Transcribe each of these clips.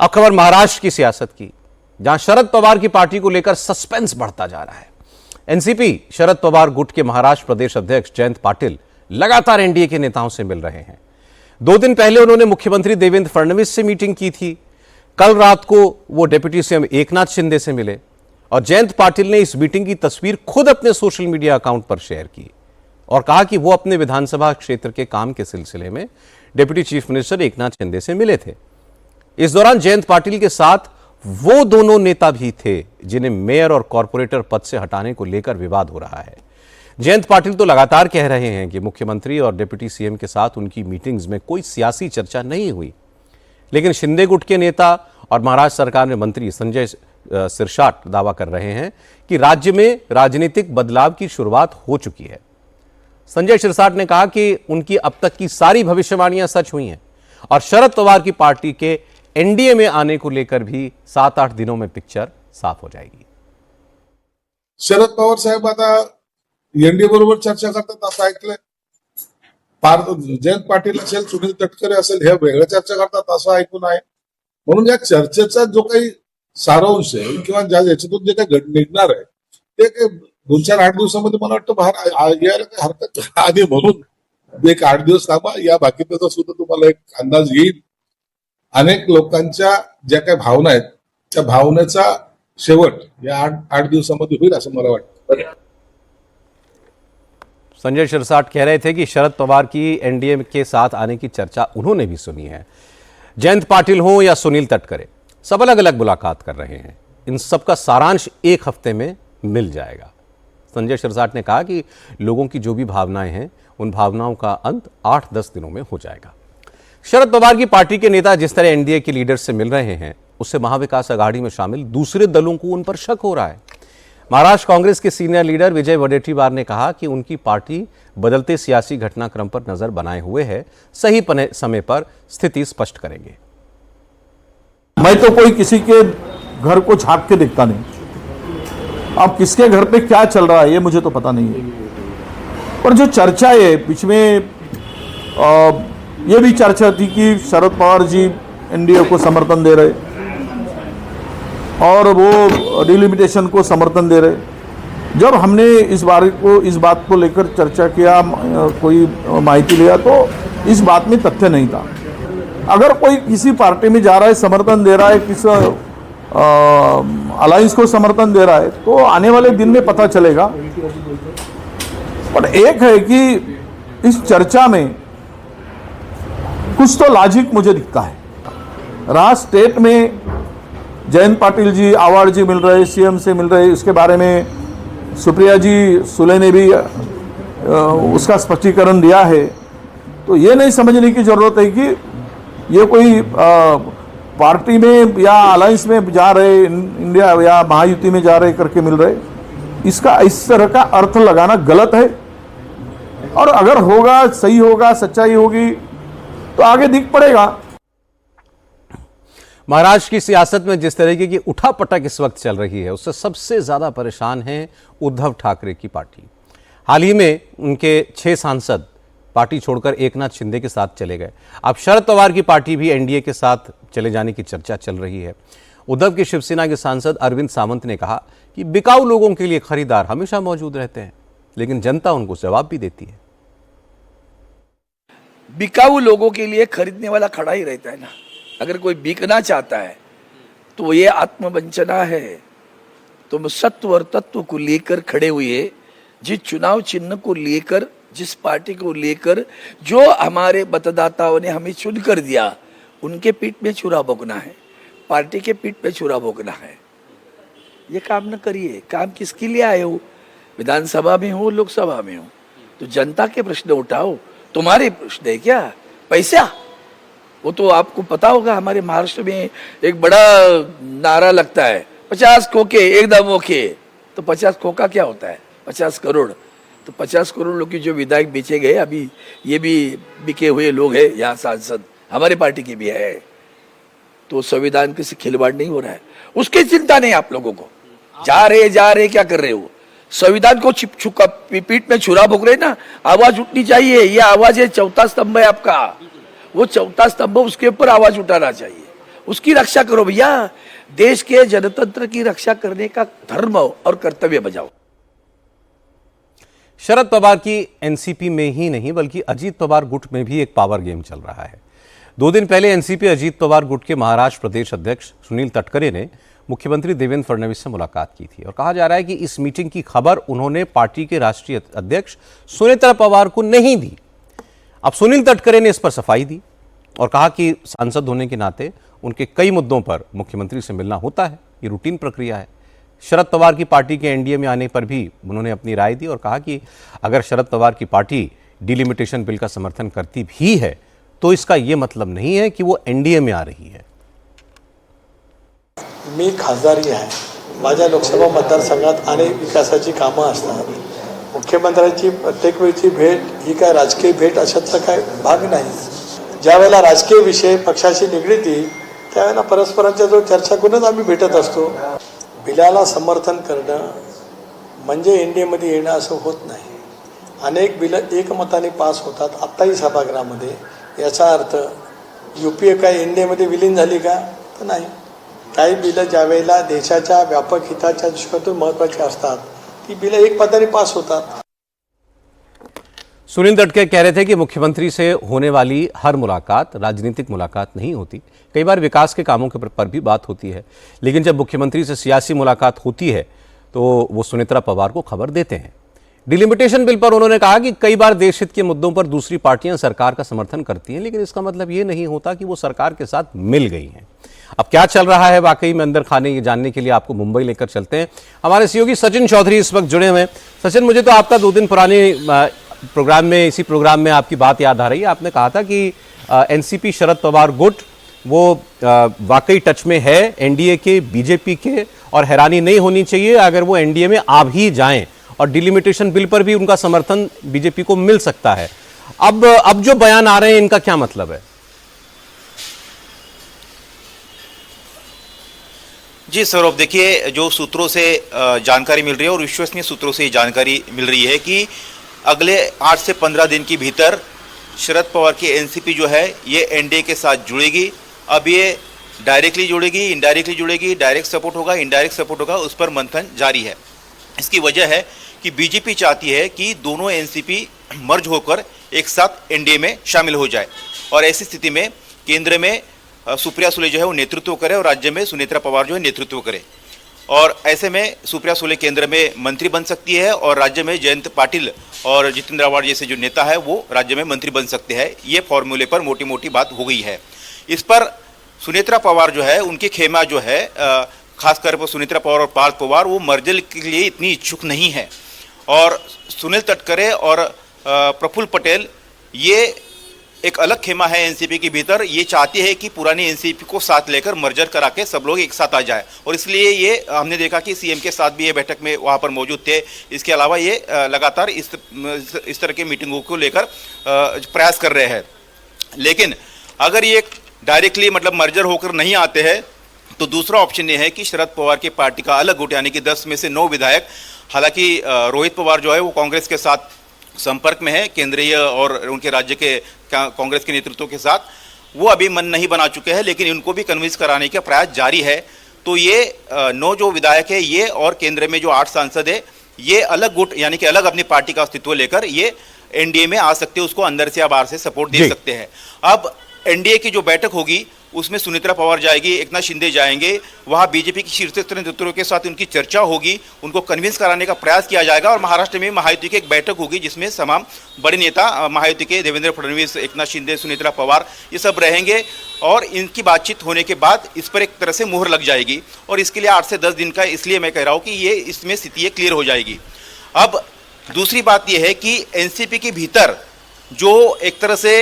अब खबर महाराष्ट्र की सियासत की, जहां शरद पवार की पार्टी को लेकर सस्पेंस बढ़ता जा रहा है। एनसीपी शरद पवार गुट के महाराष्ट्र प्रदेश अध्यक्ष जयंत पाटिल लगातार एनडीए के नेताओं से मिल रहे हैं। 2 दिन पहले उन्होंने मुख्यमंत्री देवेंद्र फडणवीस से मीटिंग की थी। कल रात को वो डिप्टी सीएम एकनाथ शिंदे से मिले और जयंत पाटिल ने इस मीटिंग की तस्वीर खुद अपने सोशल मीडिया अकाउंट पर शेयर की और कहा कि वो अपने विधानसभा क्षेत्र के काम के सिलसिले में deputy chief minister Eknath Shinde से मिले थे। इस दौरान जयंत पाटिल के साथ वो दोनों नेता भी थे जिन्हें मेयर और कॉरपोरेटर पद से हटाने को लेकर विवाद हो रहा है। जयंत पाटिल तो लगातार कह रहे हैं कि मुख्यमंत्री और डिप्टी सीएम के साथ उनकी मीटिंग्स में कोई सियासी चर्चा नहीं हुई, लेकिन शिंदे गुट के नेता और महाराष्ट्र सरकार में मंत्री संजय सिरसाट दावा कर रहे हैं कि राज्य में राजनीतिक बदलाव की शुरुआत हो चुकी है। संजय सिरसाट ने कहा कि उनकी अब तक की सारी भविष्यवाणियां सच हुई हैं और शरद पवार की पार्टी के एनडीए में आने को लेकर भी 7-8 दिनों में पिक्चर साफ हो जाएगी। शरद पवार साहेब आता एनडीए बरोबर चर्चा करतात असं ऐकलंय। जयंत पाटील असेल, सुनील तटकरे असेल, हे वेगळं चर्चा करतात असं ऐकून आहे। म्हणून या चर्चेचा जो काही सारांश आहे किंवा याच्यातून जे काही निघणार आहे ते काही 2-4-8 दिवसामध्ये मला वाटतं बाहेर यायला काही हरकत आधी म्हणून एक 8 दिवस थांबा, या बाकीचा सुद्धा तुम्हाला एक अंदाज येईल। अनेक लोकांच्या ज्या काही भावना आहेत त्या भावनेचा शेवट या 8 दिवसामध्ये होईल असं मला वाटतं। संजय सिरसाट कह रहे थे कि शरद पवार की एनडीए के साथ आने की चर्चा उन्होंने भी सुनी है। जयंत पाटिल हो या सुनील तटकरे, सब अलग अलग मुलाकात कर रहे हैं। इन सबका सारांश 1 हफ्ते में मिल जाएगा। संजय सिरसाट ने कहा कि लोगों की जो भी भावनाएं हैं उन भावनाओं का अंत 8-10 दिनों में हो जाएगा। शरद पवार की पार्टी के नेता जिस तरह एनडीए के लीडर से मिल रहे हैं, उससे महाविकास अघाड़ी में शामिल दूसरे दलों को उन पर शक हो रहा है। महाराष्ट्र कांग्रेस के सीनियर लीडर विजय वडेट्टीवार ने कहा कि उनकी पार्टी बदलते सियासी घटनाक्रम पर नजर बनाए हुए है, सही समय पर स्थिति स्पष्ट करेंगे। मैं तो कोई किसी के घर को झांक के देखता नहीं। अब किसके घर पे क्या चल रहा है ये मुझे तो पता नहीं है। पर जो चर्चा है बीच में ये भी चर्चा थी कि शरद पवार जी एनडीए को समर्थन दे रहे और वो डिलिमिटेशन को समर्थन दे रहे। जब हमने इस बात को लेकर चर्चा किया, कोई माहिती लिया, तो इस बात में तथ्य नहीं था। अगर कोई किसी पार्टी में जा रहा है, समर्थन दे रहा है, किस अलायंस को समर्थन दे रहा है, तो आने वाले दिन में पता चलेगा। पर एक है कि इस चर्चा में कुछ तो लॉजिक मुझे दिखता है। राष्ट्र स्टेट में जयंत पाटिल जी, आवाड़ जी मिल रहे, सीएम से मिल रहे, इसके बारे में सुप्रिया जी सुले ने भी उसका स्पष्टीकरण दिया है। तो ये नहीं समझने की जरूरत है कि ये कोई पार्टी में या अलायंस में जा रहे, इंडिया या महायुति में जा रहे करके मिल रहे। इसका इस तरह का अर्थ लगाना गलत है। और अगर होगा, सही होगा, सच्चाई होगी तो आगे दिख पड़ेगा। महाराष्ट्र की सियासत में जिस तरीके की उठापटक इस वक्त चल रही है, उससे सबसे ज्यादा परेशान है उद्धव ठाकरे की पार्टी। हाल ही में उनके 6 सांसद पार्टी छोड़कर एकनाथ शिंदे के साथ चले गए। अब शरद पवार की पार्टी भी एनडीए के साथ चले जाने की चर्चा चल रही है। उद्धव की शिवसेना के सांसद अरविंद सावंत ने कहा कि बिकाऊ लोगों के लिए खरीदार हमेशा मौजूद रहते हैं, लेकिन जनता उनको जवाब भी देती है। बिकाऊ लोगों के लिए खरीदने वाला खड़ा ही रहता है ना। अगर कोई बिकना चाहता है तो ये आत्मवंचना है। तुम सत्व और तत्व को लेकर खड़े हुए, जिस चुनाव चिन्ह को लेकर, जिस पार्टी को लेकर जो हमारे मतदाताओं ने हमें चुनकर दिया, उनके पीठ में छुरा भोगना है, पार्टी के पीठ पे छुरा भोगना है। ये काम न करिए। काम किसके लिए आए हो? विधानसभा में हो, लोकसभा में हो, तो जनता के प्रश्न उठाओ। तुम्हारे प्रश्न है क्या पैसा? वो तो आपको पता होगा, हमारे महाराष्ट्र में एक बड़ा नारा लगता है 50 खोखे एकदम ओके। तो 50 खोखा क्या होता है? 50 करोड़। तो 50 करोड़ लोग की जो विधायक बेचे गए, अभी ये भी बिके हुए लोग हैं यहाँ सांसद, हमारे पार्टी के भी है। तो संविधान के से खिलवाड़ नहीं हो रहा है, उसकी चिंता नहीं आप लोगों को। जा रहे क्या कर रहे हो? संविधान को पीठ में छुरा भोग रहे ना। आवाज उठनी चाहिए। ये आवाज है, चौथा स्तंभ है आपका, वो चौथा स्तंभ, उसके ऊपर आवाज उठाना चाहिए। उसकी रक्षा करो भैया, देश के जनतंत्र की रक्षा करने का धर्म और कर्तव्य बजाओ। शरद पवार की एनसीपी में ही नहीं बल्कि अजीत पवार गुट में भी एक पावर गेम चल रहा है। 2 दिन पहले एनसीपी अजीत पवार गुट के महाराष्ट्र प्रदेश अध्यक्ष सुनील तटकरे ने मुख्यमंत्री देवेंद्र फडणवीस से मुलाकात की थी और कहा जा रहा है कि इस मीटिंग की खबर उन्होंने पार्टी के राष्ट्रीय अध्यक्ष सुनेत्रा पवार को नहीं दी। अब सुनील तटकरे ने इस पर सफाई दी और कहा कि सांसद होने के नाते उनके कई मुद्दों पर मुख्यमंत्री से मिलना होता है, ये रूटीन प्रक्रिया है। शरद पवार की पार्टी के एनडीए में आने पर भी उन्होंने अपनी राय दी और कहा कि अगर शरद पवार की पार्टी डिलिमिटेशन बिल का समर्थन करती भी है तो इसका यह मतलब नहीं है कि वो एनडीए में आ रही है। मी खासदारी आहे, माझ्या लोकसभा मतदारसंघात अनेक विकासाची कामं असतात। मुख्यमंत्र्यांची प्रत्येक वेळची भेट ही काय राजकीय भेट अशातला काय भाग नाही। ज्या वेळेला राजकीय विषय पक्षाशी निगडीत त्यावेळेला परस्परांच्या जो चर्चा करूनच आम्ही भेटत असतो। बिलाला समर्थन करणं म्हणजे एनडीएमध्ये येणं असं होत नाही। अनेक बिलं एकमताने पास होतात आत्ताही सभागृहामध्ये। याचा अर्थ यूपीए काय एनडीएमध्ये विलीन झाली का? तर नाही। काही बिलं ज्यावेळेला देशाच्या व्यापक हिताच्या दृष्टीकोनातून महत्त्वाची असतात ती बिलं एकमताने पास होतात। सुनील तटकरे कह रहे थे कि मुख्यमंत्री से होने वाली हर मुलाकात राजनीतिक मुलाकात नहीं होती, कई बार विकास के कामों के पर भी बात होती है, लेकिन जब मुख्यमंत्री से सियासी मुलाकात होती है तो वो सुनेत्रा पवार को खबर देते हैं। डिलिमिटेशन बिल पर उन्होंने कहा कि कई बार देश हित के मुद्दों पर दूसरी पार्टियां सरकार का समर्थन करती हैं, लेकिन इसका मतलब ये नहीं होता कि वो सरकार के साथ मिल गई हैं। अब क्या चल रहा है वाकई में अंदर खाने, ये जानने के लिए आपको मुंबई लेकर चलते हैं। हमारे सहयोगी सचिन चौधरी इस वक्त जुड़े हुए हैं। सचिन, मुझे तो आपका 2 दिन पुराने प्रोग्राम में, इसी प्रोग्राम में आपकी बात याद आ रही है। आपने कहा था कि एनसीपी शरद पवार गुट वो वाकई टच में है एनडीए के, बीजेपी के, और हैरानी नहीं होनी चाहिए अगर वो एनडीए में आ भी जाएं, और डिलिमिटेशन बिल पर भी उनका समर्थन बीजेपी को मिल सकता है। अब जो बयान आ रहे हैं इनका क्या मतलब है? जी सौरभ, देखिए, जो सूत्रों से जानकारी मिल रही है और विश्वसनीय सूत्रों से जानकारी मिल रही है कि अगले 8 से 15 दिन के भीतर शरद पवार की एनसीपी जो है ये एनडीए के साथ जुड़ेगी। अब ये डायरेक्टली जुड़ेगी, इनडायरेक्टली जुड़ेगी, डायरेक्ट सपोर्ट होगा, इनडायरेक्ट सपोर्ट होगा, उस पर मंथन जारी है। इसकी वजह है कि बीजेपी चाहती है कि दोनों एनसीपी मर्ज होकर एक साथ एनडीए में शामिल हो जाए, और ऐसी स्थिति में केंद्र में सुप्रिया सुले जो है वो नेतृत्व करे और राज्य में सुनेत्रा पवार जो है नेतृत्व करे। और ऐसे में सुप्रिया सुले केंद्र में मंत्री बन सकती है और राज्य में जयंत पाटिल और जितेंद्र आव्हाड जैसे जो नेता है वो राज्य में मंत्री बन सकते हैं। ये फॉर्मूले पर मोटी मोटी बात हो गई है। इस पर सुनेत्रा पवार जो है, उनके खेमा जो है, खासकर पर सुनेत्रा पवार और पार्थ पवार, वो मर्जर के लिए इतनी इच्छुक नहीं है। और सुनील तटकरे और प्रफुल्ल पटेल ये एक अलग खेमा है एनसीपी के भीतर। ये चाहती है कि पुरानी एनसीपी को साथ लेकर मर्जर करा के सब लोग एक साथ आ जाए, और इसलिए ये हमने देखा कि सीएम के साथ भी ये बैठक में वहाँ पर मौजूद थे। इसके अलावा ये लगातार इस तरह के मीटिंगों को लेकर प्रयास कर रहे हैं। लेकिन अगर ये डायरेक्टली मतलब मर्जर होकर नहीं आते हैं तो दूसरा ऑप्शन ये है कि शरद पवार की पार्टी का अलग गुट, यानी कि 10 में से 9 विधायक, हालांकि रोहित पवार जो है वो कांग्रेस के साथ संपर्क में है, केंद्रीय और उनके राज्य के कांग्रेस के नेतृत्व के साथ, वो अभी मन नहीं बना चुके हैं, लेकिन इनको भी कन्विंस कराने का प्रयास जारी है। तो ये 9 जो विधायक है ये और केंद्र में जो 8 सांसद है, ये अलग गुट यानी कि अलग अपनी पार्टी का अस्तित्व लेकर ये एनडीए में आ सकते हैं, उसको अंदर से या बाहर से सपोर्ट दे सकते हैं। अब एनडीए की जो बैठक होगी उसमें सुनेत्रा पवार जाएगी, एकनाथ शिंदे जाएंगे, वहाँ बीजेपी की शीर्ष नेतृत्व के साथ उनकी चर्चा होगी, उनको कन्विंस कराने का प्रयास किया जाएगा। और महाराष्ट्र में महायुति की एक बैठक होगी जिसमें तमाम बड़े नेता महायुति के देवेंद्र फडणवीस, एकनाथ शिंदे, सुनेत्रा पवार ये सब रहेंगे, और इनकी बातचीत होने के बाद इस पर एक तरह से मुहर लग जाएगी। और इसके लिए 8 से 10 दिन का, इसलिए मैं कह रहा हूँ कि ये इसमें स्थिति क्लियर हो जाएगी। अब दूसरी बात यह है कि एनसीपी के भीतर जो एक तरह से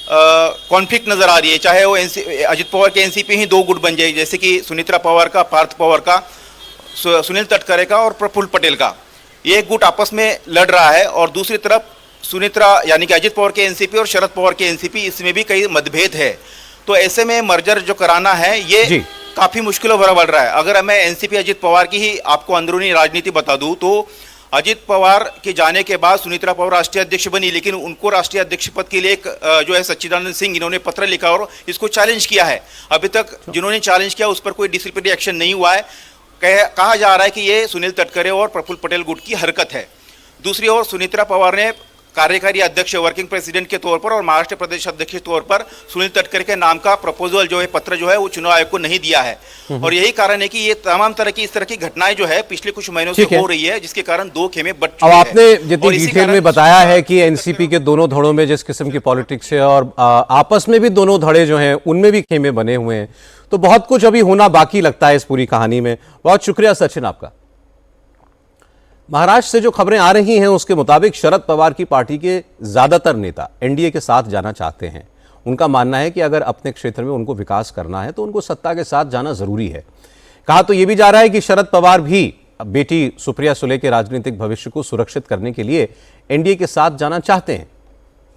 कॉन्फ्लिक्ट नजर आ रही है, चाहे वो अजित पवार के एनसीपी ही 2 गुट बन जाए, जैसे कि सुनेत्रा पवार का, पार्थ पवार का, सुनील तटकरे का और प्रफुल्ल पटेल का, ये एक गुट आपस में लड़ रहा है, और दूसरी तरफ सुनेत्रा यानी कि अजित पवार के एनसीपी और शरद पवार के एनसीपी, इसमें भी कई मतभेद है। तो ऐसे में मर्जर जो कराना है ये काफी मुश्किलों भरा बढ़ रहा है। अगर मैं एनसीपी अजित पवार की ही आपको अंदरूनी राजनीति बता दूं तो अजित पवार के जाने के बाद सुनीत्रा पवार राष्ट्रीय अध्यक्ष बनी, लेकिन उनको राष्ट्रीय अध्यक्ष पद के लिए एक जो है सच्चिदानंद सिंह, इन्होंने पत्र लिखा और इसको चैलेंज किया है। अभी तक जिन्होंने चैलेंज किया उस पर कोई डिसिप्लिनरी एक्शन नहीं हुआ है। कहा जा रहा है कि ये सुनील तटकरे और प्रफुल्ल पटेल गुट की हरकत है। दूसरी ओर सुनीत्रा पवार ने कार्यकारी अध्यक्ष वर्किंग प्रेसिडेंट के तौर पर और महाराष्ट्र प्रदेश अध्यक्ष के तौर पर सुनील तटकरे के नाम का प्रपोजल जो है, पत्र जो है, वो चुनाव आयोग को नहीं दिया है। और यही कारण है कि ये तमाम तरह की इस तरह की घटनाएं जो है पिछले कुछ महीनों से हो रही है, जिसके कारण दो खेमे बट चुके अब हैं। आपने जितनी और इसी डिटेल में कारण- बताया है कि एनसीपी के दोनों धड़ों में जिस किस्म की पॉलिटिक्स है और आपस में भी दोनों धड़े जो हैं उनमें भी खेमे बने हुए हैं, तो बहुत कुछ अभी होना बाकी लगता है इस पूरी कहानी में। बहुत शुक्रिया सचिन आपका। महाराष्ट्र से जो खबरें आ रही हैं उसके मुताबिक शरद पवार की पार्टी के ज्यादातर नेता एनडीए के साथ जाना चाहते हैं। उनका मानना है कि अगर अपने क्षेत्र में उनको विकास करना है तो उनको सत्ता के साथ जाना जरूरी है। कहा तो यह भी जा रहा है कि शरद पवार भी बेटी सुप्रिया सुले के राजनीतिक भविष्य को सुरक्षित करने के लिए एनडीए के साथ जाना चाहते हैं।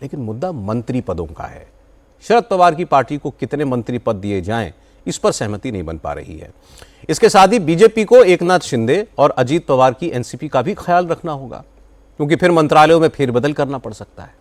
लेकिन मुद्दा मंत्री पदों का है। शरद पवार की पार्टी को कितने मंत्री पद दिए जाएं, इस पर सहमति नहीं बन पा रही है। इसके साथ ही बीजेपी को एकनाथ शिंदे और अजीत पवार की एनसीपी का भी ख्याल रखना होगा, क्योंकि फिर मंत्रालयों में फेरबदल करना पड़ सकता है।